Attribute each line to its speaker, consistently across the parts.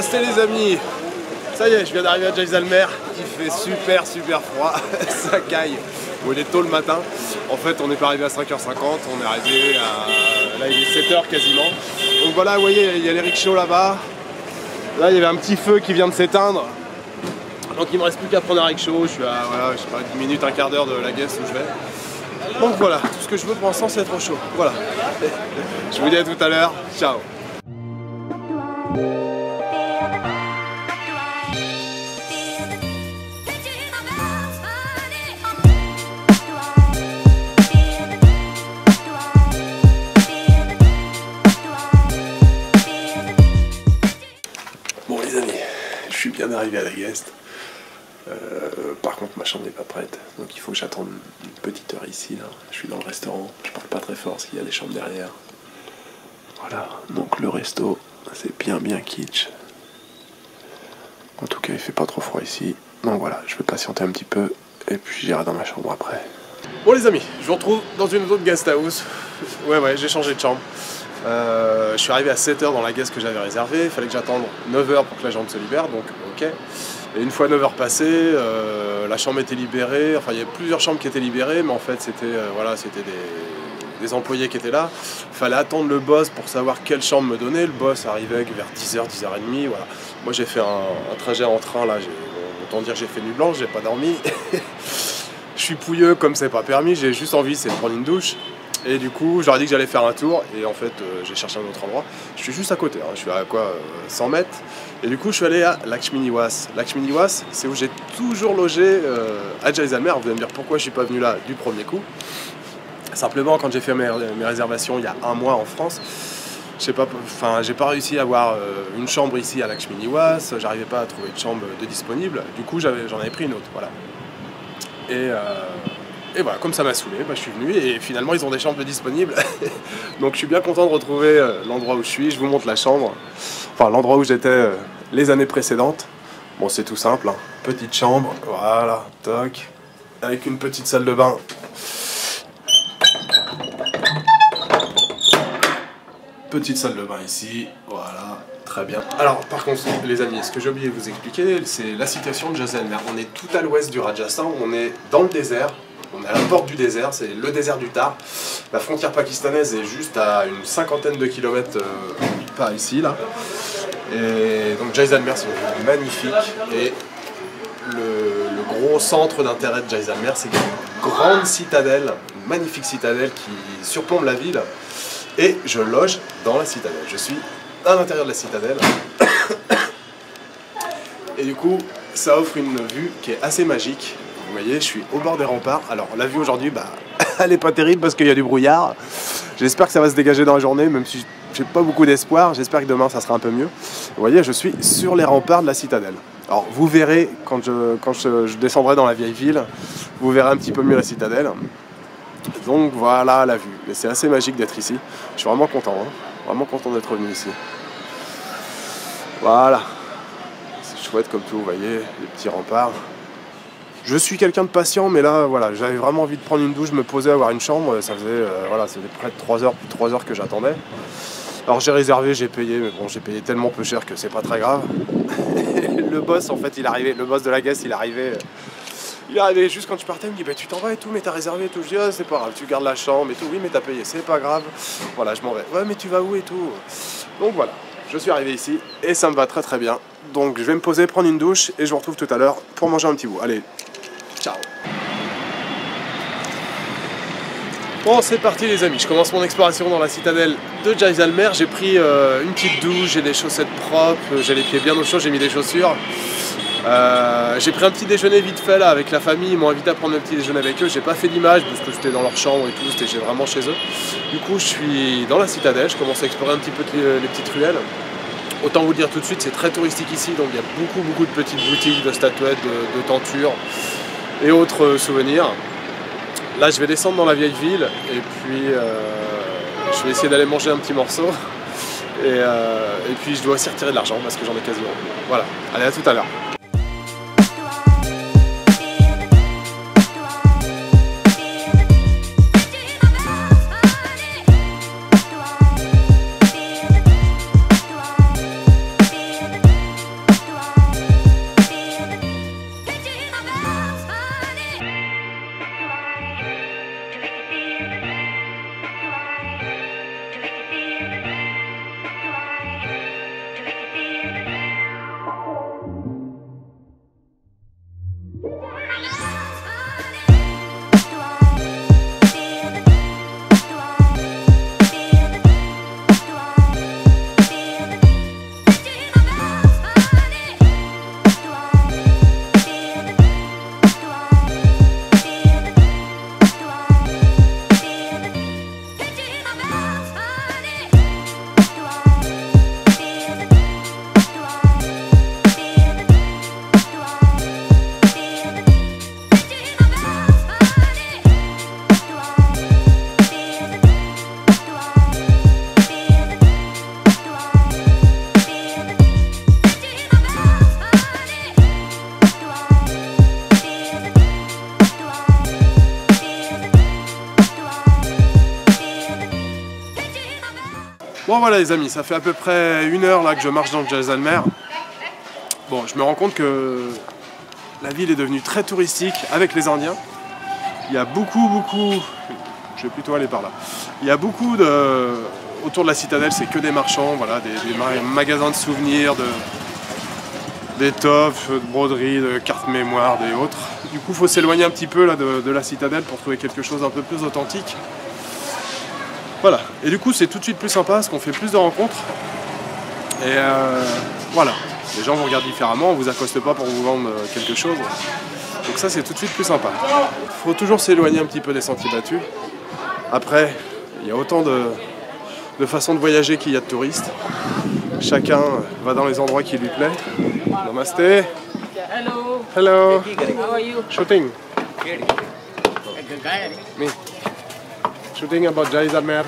Speaker 1: Namasté les amis. Ça y est, je viens d'arriver à Jaisalmer. Il fait super froid. Ça caille. Bon, il est tôt le matin. En fait, on n'est pas arrivé à 5h50. On est arrivé à... Là, il est 7h quasiment. Donc voilà, vous voyez, il y a les rickshaws là-bas. Là, il y avait un petit feu qui vient de s'éteindre. Donc il me reste plus qu'à prendre un rickshaw. Je suis à, voilà, je sais pas, 10 minutes, un quart d'heure de la guest où je vais. Donc voilà, tout ce que je veux pour l'instant, c'est être au chaud. Voilà. Je vous dis à tout à l'heure. Ciao. Bon les amis, je suis bien arrivé à la guest. Par contre ma chambre n'est pas prête, donc il faut que j'attende une petite heure ici là. Je suis dans le restaurant, je parle pas très fort parce qu'il y a des chambres derrière. Voilà, donc le resto c'est bien kitsch. En tout cas il fait pas trop froid ici. Donc voilà, je vais patienter un petit peu et puis j'irai dans ma chambre après. Bon les amis, je vous retrouve dans une autre guest house. Ouais j'ai changé de chambre. Je suis arrivé à 7h dans la guest que j'avais réservée, il fallait que j'attende 9h pour que la chambre se libère, donc ok. Et une fois 9h passées, la chambre était libérée, enfin il y avait plusieurs chambres qui étaient libérées, mais en fait c'était voilà, c'était des employés qui étaient là. Il fallait attendre le boss pour savoir quelle chambre me donner. Le boss arrivait vers 10h, 10h30, voilà. Moi j'ai fait un trajet en train là, autant dire j'ai fait nuit blanche, j'ai pas dormi. Je suis pouilleux comme c'est pas permis, j'ai juste envie c'est de prendre une douche. Et du coup, j'aurais dit que j'allais faire un tour, et en fait, j'ai cherché un autre endroit. Je suis juste à côté, hein. Je suis à quoi 100 mètres. Et du coup, je suis allé à Lakshmi Niwas. Lakshmi Niwas, c'est où j'ai toujours logé à Jaisalmer. Vous allez me dire pourquoi je suis pas venu là du premier coup. Simplement, quand j'ai fait mes réservations il y a un mois en France, j'ai pas réussi à avoir une chambre ici à Lakshmi Niwas. J'arrivais pas à trouver de chambre de disponible. Du coup, j'en avais pris une autre, voilà. Et voilà, comme ça m'a saoulé, je suis venu et finalement ils ont des chambres disponibles. Donc je suis bien content de retrouver l'endroit où je suis. Je vous montre la chambre, enfin l'endroit où j'étais les années précédentes. Bon c'est tout simple, hein. Petite chambre, voilà, toc, avec une petite salle de bain. Petite salle de bain ici, voilà, très bien. Alors par contre les amis, ce que j'ai oublié de vous expliquer, c'est la situation de Jaisalmer. On est tout à l'ouest du Rajasthan, on est dans le désert. On est à la porte du désert, c'est le désert du Thar. La frontière pakistanaise est juste à une 50aine de kilomètres par ici, là. Et donc Jaisalmer, c'est une ville magnifique. Et le gros centre d'intérêt de Jaisalmer, c'est une grande citadelle, une magnifique citadelle qui surplombe la ville. Et je loge dans la citadelle. Je suis à l'intérieur de la citadelle. Et du coup, ça offre une vue qui est assez magique. Vous voyez, je suis au bord des remparts. Alors la vue aujourd'hui, elle est pas terrible parce qu'il y a du brouillard. J'espère que ça va se dégager dans la journée, même si j'ai pas beaucoup d'espoir. J'espère que demain ça sera un peu mieux. Vous voyez, je suis sur les remparts de la citadelle. Alors vous verrez quand je descendrai dans la vieille ville, vous verrez un petit peu mieux la citadelle. Donc voilà la vue. Mais c'est assez magique d'être ici. Je suis vraiment content, hein. Vraiment content d'être venu ici. Voilà. C'est chouette comme tout, vous voyez, les petits remparts. Je suis quelqu'un de patient, mais là, voilà, j'avais vraiment envie de prendre une douche, me poser, avoir une chambre. Ça faisait, voilà, ça faisait près de 3 heures que j'attendais. Alors j'ai réservé, j'ai payé, mais bon, j'ai payé tellement peu cher que c'est pas très grave. Le boss, en fait, il arrivait, le boss de la guest, il arrivait juste quand je partais, il me dit, bah tu t'en vas et tout, mais t'as réservé et tout. Je dis, ah, c'est pas grave, tu gardes la chambre et tout. Oui, mais t'as payé, c'est pas grave. Voilà, je m'en vais. Ouais, mais tu vas où et tout. Donc voilà, je suis arrivé ici et ça me va très bien. Donc je vais me poser, prendre une douche et je vous retrouve tout à l'heure pour manger un petit bout. Allez. Ciao. Bon c'est parti les amis, je commence mon exploration dans la citadelle de Jaisalmer. J'ai pris une petite douche, j'ai des chaussettes propres, j'ai les pieds bien au chaud, j'ai mis des chaussures. J'ai pris un petit déjeuner vite fait là avec la famille, ils m'ont invité à prendre un petit déjeuner avec eux. J'ai pas fait d'image parce que j'étais dans leur chambre et tout, j'étais vraiment chez eux. Du coup je suis dans la citadelle, je commence à explorer un petit peu les petites ruelles. Autant vous le dire tout de suite, c'est très touristique ici, donc il y a beaucoup de petites boutiques, de statuettes, de tentures et autres souvenirs. Là je vais descendre dans la vieille ville et puis je vais essayer d'aller manger un petit morceau et puis je dois aussi retirer de l'argent parce que j'en ai quasiment plus. Voilà, allez à tout à l'heure. Bon voilà les amis, ça fait à peu près 1 heure là que je marche dans le Jaisalmer. Bon, je me rends compte que la ville est devenue très touristique avec les Indiens. Il y a beaucoup, je vais plutôt aller par là. Il y a beaucoup de... Autour de la citadelle, c'est que des marchands, voilà, des magasins de souvenirs, d'étoffes, de broderies, de cartes mémoire et autres. Du coup, il faut s'éloigner un petit peu là, de la citadelle pour trouver quelque chose un peu plus authentique. Voilà, et du coup, c'est tout de suite plus sympa parce qu'on fait plus de rencontres. Et voilà, les gens vous regardent différemment, on vous accoste pas pour vous vendre quelque chose. Donc ça, c'est tout de suite plus sympa. Il faut toujours s'éloigner un petit peu des sentiers battus. Après, il y a autant de façons de voyager qu'il y a de touristes. Chacun va dans les endroits qui lui plaît. Namaste.
Speaker 2: Hello.
Speaker 1: Hello.
Speaker 2: How are you?
Speaker 1: Shooting. Me. Shooting about Jaisalmer.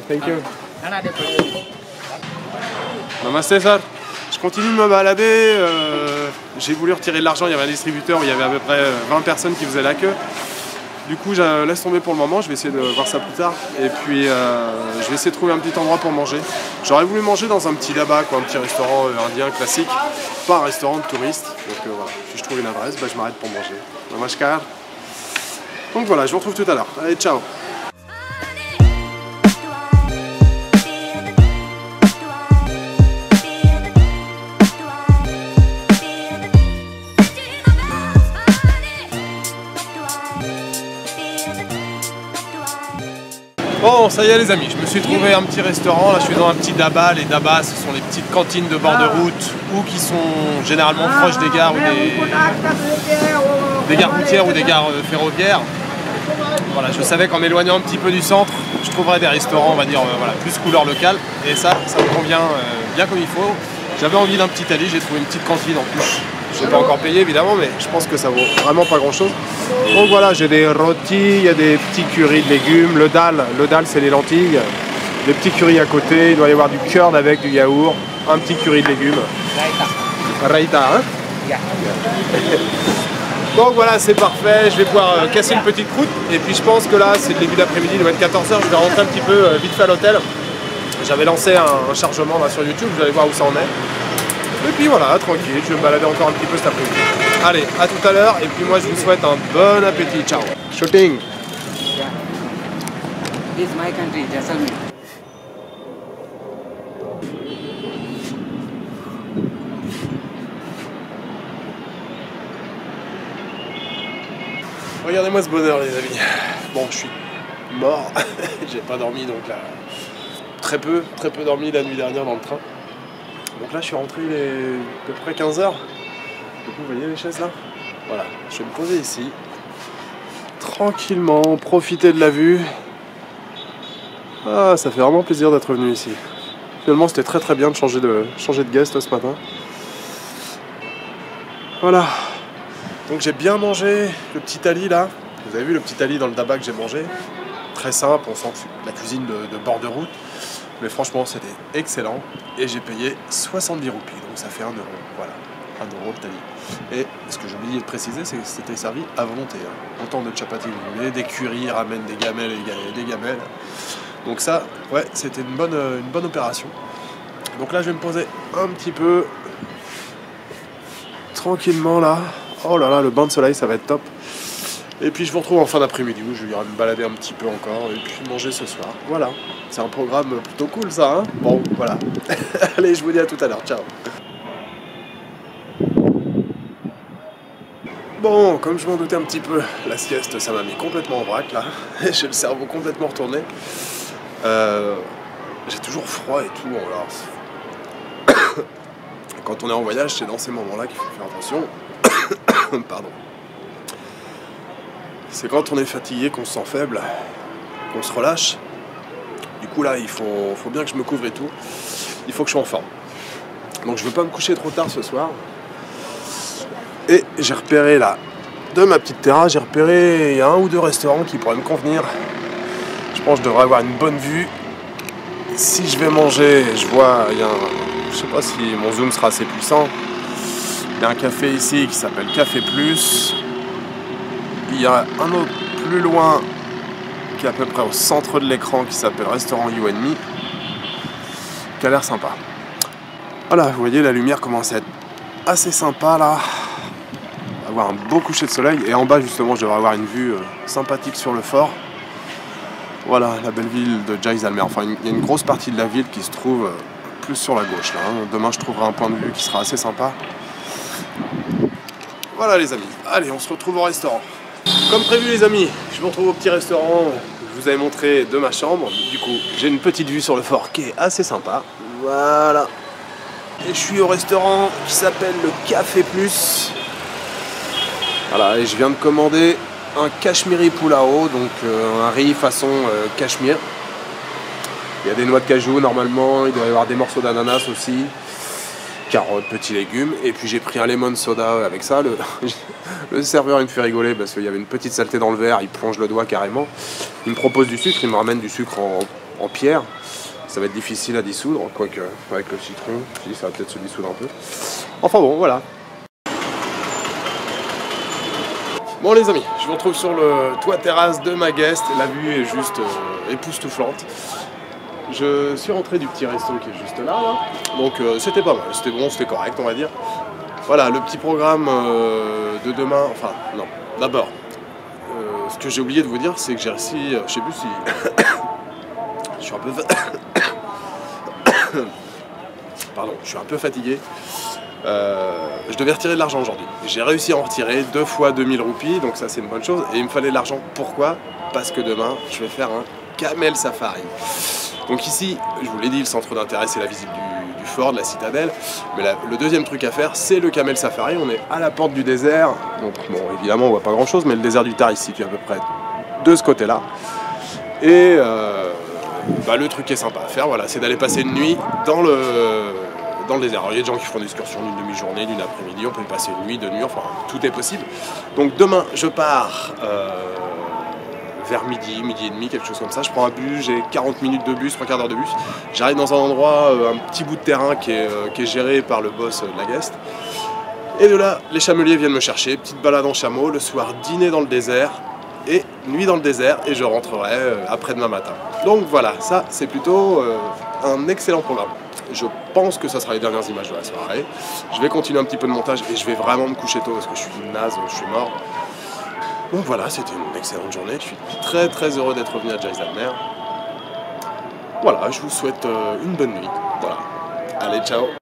Speaker 1: Thank you. Namaste, sir. Je continue de me balader. J'ai voulu retirer de l'argent. Il y avait un distributeur où il y avait à peu près 20 personnes qui faisaient la queue. Du coup, je laisse tomber pour le moment, je vais essayer de voir ça plus tard. Et puis, je vais essayer de trouver un petit endroit pour manger. J'aurais voulu manger dans un petit daba, quoi, un petit restaurant indien classique, pas un restaurant de touristes. Donc voilà, si je trouve une adresse, je m'arrête pour manger. Namaskar. Donc voilà, je vous retrouve tout à l'heure. Allez, ciao. Bon, ça y est les amis, je me suis trouvé un petit restaurant, là je suis dans un petit daba. Les dabas, ce sont les petites cantines de bord de route ou qui sont généralement proches des gares ou des gares routières ou des gares ferroviaires. Voilà, je savais qu'en m'éloignant un petit peu du centre, je trouverais des restaurants, on va dire, voilà, plus couleur locale. Et ça me convient bien comme il faut. J'avais envie d'un petit ali, j'ai trouvé une petite cantine en plus. Je n'ai pas encore payé évidemment, mais je pense que ça vaut vraiment pas grand chose. Donc voilà, j'ai des rôtis, il y a des petits currys de légumes, le dal c'est les lentilles, des petits currys à côté, il doit y avoir du curd avec du yaourt, un petit curry de légumes. Raita, hein? Yeah. Donc voilà, c'est parfait, je vais pouvoir casser une petite croûte. Et puis je pense que là, c'est le début d'après-midi, il doit être 14 h, je vais rentrer un petit peu vite fait à l'hôtel. J'avais lancé un chargement là sur YouTube, vous allez voir où ça en est. Et puis voilà, tranquille, je vais me balader encore un petit peu cet après-midi. Allez, à tout à l'heure, et puis moi je vous souhaite un bon appétit, ciao. Shooting.
Speaker 2: Yeah. This is my country, Jaisalmer.
Speaker 1: Regardez-moi ce bonheur les amis. Bon, je suis mort, j'ai pas dormi donc là, très peu dormi la nuit dernière dans le train. Donc là je suis rentré, il est à peu près 15 h. Du coup vous voyez les chaises là? Voilà, je vais me poser ici, tranquillement, profiter de la vue. Ah, ça fait vraiment plaisir d'être venu ici. Finalement c'était très bien de changer de guest ce matin. Voilà. Donc j'ai bien mangé le petit ali là. Vous avez vu le petit ali dans le daba que j'ai mangé? Très simple, on sent que c'est de la cuisine de bord de route. Mais franchement, c'était excellent. Et j'ai payé 70 roupies, donc ça fait 1 €. Voilà, 1 € le thali. Et ce que j'ai oublié de préciser, c'est que c'était servi à volonté. Hein. Autant de chapati que vous voulez, des currys, ramènent des gamelles et des gamelles. Donc ça, ouais, c'était une bonne opération. Donc là, je vais me poser un petit peu tranquillement là. Oh là là, le bain de soleil, ça va être top. Et puis je vous retrouve en fin d'après-midi où je vais me balader un petit peu encore et puis manger ce soir. Voilà, c'est un programme plutôt cool ça, hein. Bon, voilà. Allez, je vous dis à tout à l'heure, ciao. Bon, comme je m'en doutais un petit peu, la sieste, ça m'a mis complètement en vrac là. J'ai le cerveau complètement retourné. J'ai toujours froid et tout. Alors, quand on est en voyage, c'est dans ces moments-là qu'il faut faire attention. Pardon. C'est quand on est fatigué qu'on se sent faible, qu'on se relâche. Du coup là, il faut bien que je me couvre et tout. Il faut que je sois en forme. Donc je ne veux pas me coucher trop tard ce soir. Et j'ai repéré là, de ma petite terrasse, j'ai repéré, il y a 1 ou 2 restaurants qui pourraient me convenir. Je pense que je devrais avoir une bonne vue. Si je vais manger, je vois, je sais pas si mon zoom sera assez puissant. Il y a un café ici qui s'appelle Café Plus. Il y a un autre plus loin qui est à peu près au centre de l'écran, qui s'appelle Restaurant You and Me, qui a l'air sympa. Voilà, vous voyez, la lumière commence à être assez sympa là. On va avoir un beau coucher de soleil, et en bas justement je devrais avoir une vue sympathique sur le fort. Voilà, la belle ville de Jaisalmer. Enfin, il y a une grosse partie de la ville qui se trouve plus sur la gauche là. Demain je trouverai un point de vue qui sera assez sympa. Voilà les amis, allez on se retrouve au restaurant. Comme prévu les amis, je me retrouve au petit restaurant que je vous avais montré de ma chambre. Du coup, j'ai une petite vue sur le fort qui est assez sympa. Voilà. Et je suis au restaurant qui s'appelle le Café Plus. Voilà, et je viens de commander un Kashmiri Pulao, donc un riz façon cachemire. Il y a des noix de cajou normalement, il doit y avoir des morceaux d'ananas aussi, carottes, petits légumes, et puis j'ai pris un lemon soda avec ça. Le serveur il me fait rigoler parce qu'il y avait une petite saleté dans le verre, il plonge le doigt carrément. Il me propose du sucre, il me ramène du sucre en pierre. Ça va être difficile à dissoudre, quoique avec le citron, si, ça va peut-être se dissoudre un peu. Enfin bon, voilà. Bon les amis, je vous retrouve sur le toit terrasse de ma guest. La vue est juste époustouflante. Je suis rentré du petit resto qui est juste là. Donc c'était pas mal, c'était bon, c'était correct on va dire. Voilà, le petit programme de demain, enfin non, d'abord, ce que j'ai oublié de vous dire, c'est que j'ai réussi, je sais plus si... je suis un peu... Pardon, je suis un peu fatigué. Je devais retirer de l'argent aujourd'hui. J'ai réussi à en retirer 2 fois 2000 roupies, donc ça c'est une bonne chose. Et il me fallait de l'argent, pourquoi? Parce que demain, je vais faire un camel safari. Donc ici, je vous l'ai dit, le centre d'intérêt c'est la visite du fort, de la citadelle. Mais le deuxième truc à faire, c'est le camel safari. On est à la porte du désert. Donc bon, évidemment, on voit pas grand chose, mais le désert du Tar il se situe à peu près de ce côté-là. Et le truc qui est sympa à faire, voilà, c'est d'aller passer une nuit dans le désert. Alors, il y a des gens qui font des excursions d'une demi-journée, d'une après-midi, on peut y passer une nuit, 2 nuits, enfin tout est possible. Donc demain, je pars vers midi et demi, quelque chose comme ça. Je prends un bus, j'ai 40 minutes de bus, 3 quarts d'heure de bus. J'arrive dans un endroit, un petit bout de terrain qui est géré par le boss de la guest. Et de là, les chameliers viennent me chercher, petite balade en chameau, le soir dîner dans le désert, et nuit dans le désert, et je rentrerai après-demain matin. Donc voilà, ça c'est plutôt un excellent programme. Je pense que ça sera les dernières images de la soirée. Je vais continuer un petit peu de montage et je vais vraiment me coucher tôt parce que je suis naze, je suis mort. Donc voilà, c'était une excellente journée. Je suis très très heureux d'être revenu à Jaisalmer. Voilà, je vous souhaite une bonne nuit. Voilà. Allez, ciao.